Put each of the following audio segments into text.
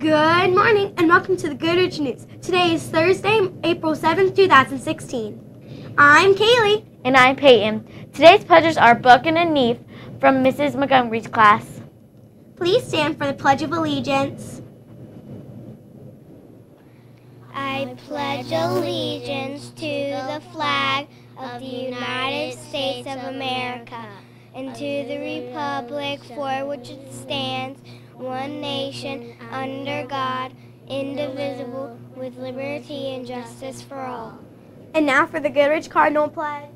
Good morning and welcome to the Goodridge News. Today is Thursday, April 7th, 2016. I'm Kaylee. And I'm Peyton. Today's pledges are Book and a Neef from Mrs. Montgomery's class. Please stand for the Pledge of Allegiance. I pledge allegiance to the flag of the United States of America and to the republic for which it stands, one nation, under God, indivisible, with liberty and justice for all. And now for the Goodridge Cardinal Pledge.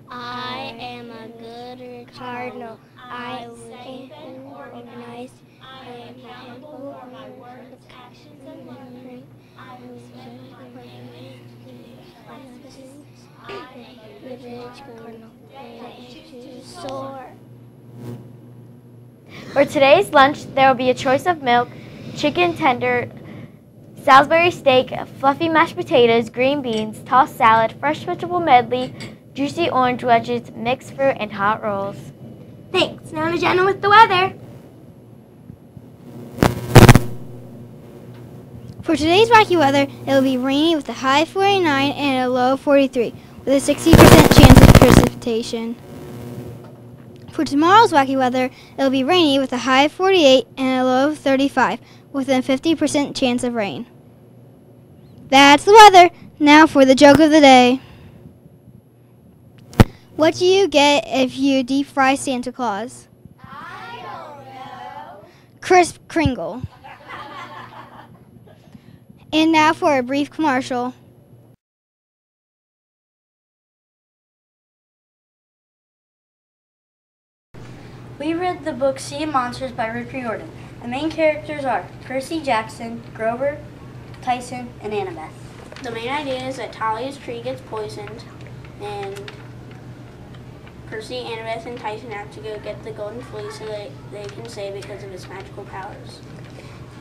I am a Goodridge Cardinal. I am organized. I am humble for my words, actions, and memory. I will serve my Goodridge Cardinal. To soar. For today's lunch, there will be a choice of milk, chicken tender, Salisbury steak, fluffy mashed potatoes, green beans, tossed salad, fresh vegetable medley, juicy orange wedges, mixed fruit, and hot rolls. Thanks. Now to Jenna with the weather. For today's rocky weather, it will be rainy with a high 49 and a low 43, with a 60% chance of precipitation. For tomorrow's wacky weather, it will be rainy with a high of 48 and a low of 35, with a 50% chance of rain. That's the weather. Now for the joke of the day. What do you get if you deep fry Santa Claus? I don't know. Crisp Kringle. And now for a brief commercial. We read the book Sea of Monsters by Rick Riordan. The main characters are Percy Jackson, Grover, Tyson, and Annabeth. The main idea is that Talia's tree gets poisoned, and Percy, Annabeth, and Tyson have to go get the golden fleece so that they can save it because of its magical powers.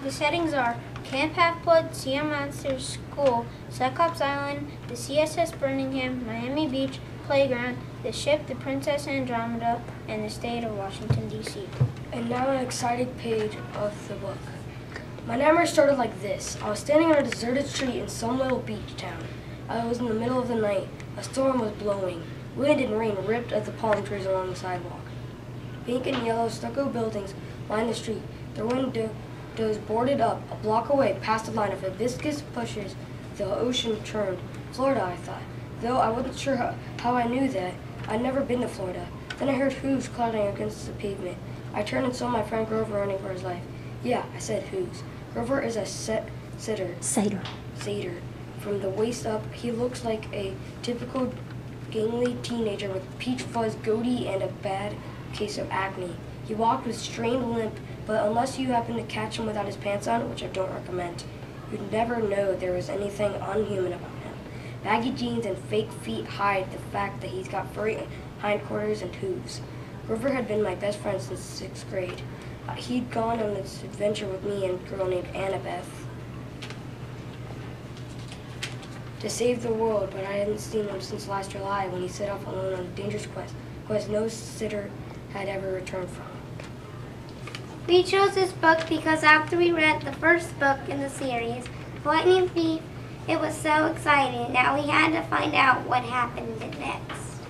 The settings are Camp Half-Blood, Sea of Monsters, School, Cyclops Island, the CSS Birmingham, Miami Beach, Playground, the ship, the Princess Andromeda, and the state of Washington, D.C. And now an excited page of the book. My nightmare started like this. I was standing on a deserted street in some little beach town. I was in the middle of the night. A storm was blowing. Wind and rain ripped at the palm trees along the sidewalk. Pink and yellow stucco buildings lined the street. Their windows boarded up. A block away, past a line of hibiscus bushes, the ocean churned. Florida, I thought. Though I wasn't sure how I knew that. I'd never been to Florida. Then I heard hooves clattering against the pavement. I turned and saw my friend Grover running for his life. Yeah, I said hooves. Grover is a satyr. From the waist up, he looks like a typical gangly teenager with peach fuzz goatee and a bad case of acne. He walked with strained limp, but unless you happen to catch him without his pants on, which I don't recommend, you'd never know there was anything unhuman about him. Baggy jeans and fake feet hide the fact that he's got furry hindquarters and hooves. Grover had been my best friend since 6th grade. He'd gone on this adventure with me and a girl named Annabeth to save the world, but I hadn't seen him since last July when he set off alone on a dangerous quest no sitter had ever returned from. We chose this book because after we read the first book in the series, Lightning Thief, it was so exciting that we had to find out what happened next.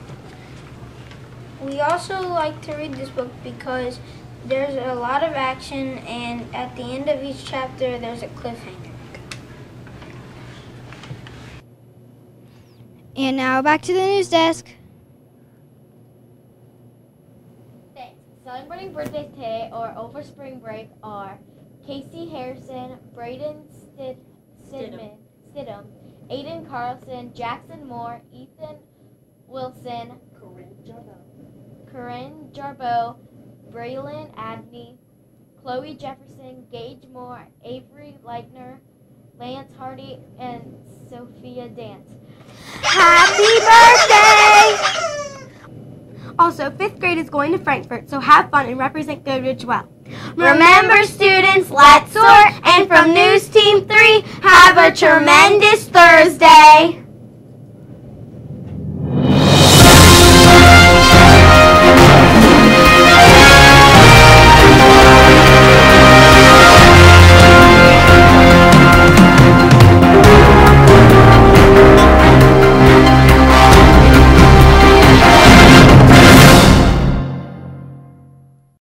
We also like to read this book because there's a lot of action, and at the end of each chapter there's a cliffhanger. And now back to the news desk. Thanks. Celebrating birthdays today or over spring break are Casey Harrison, Braden Stidham, Aiden Carlson, Jackson Moore, Ethan Wilson, Corinne Jarboe, Braylon Abney, Chloe Jefferson, Gage Moore, Avery Leitner, Lance Hardy, and Sophia Dance. Happy birthday! Also, 5th grade is going to Frankfurt, so have fun and represent Goodridge well. Remember, students, let's soar, and from News Team 3, have a tremendous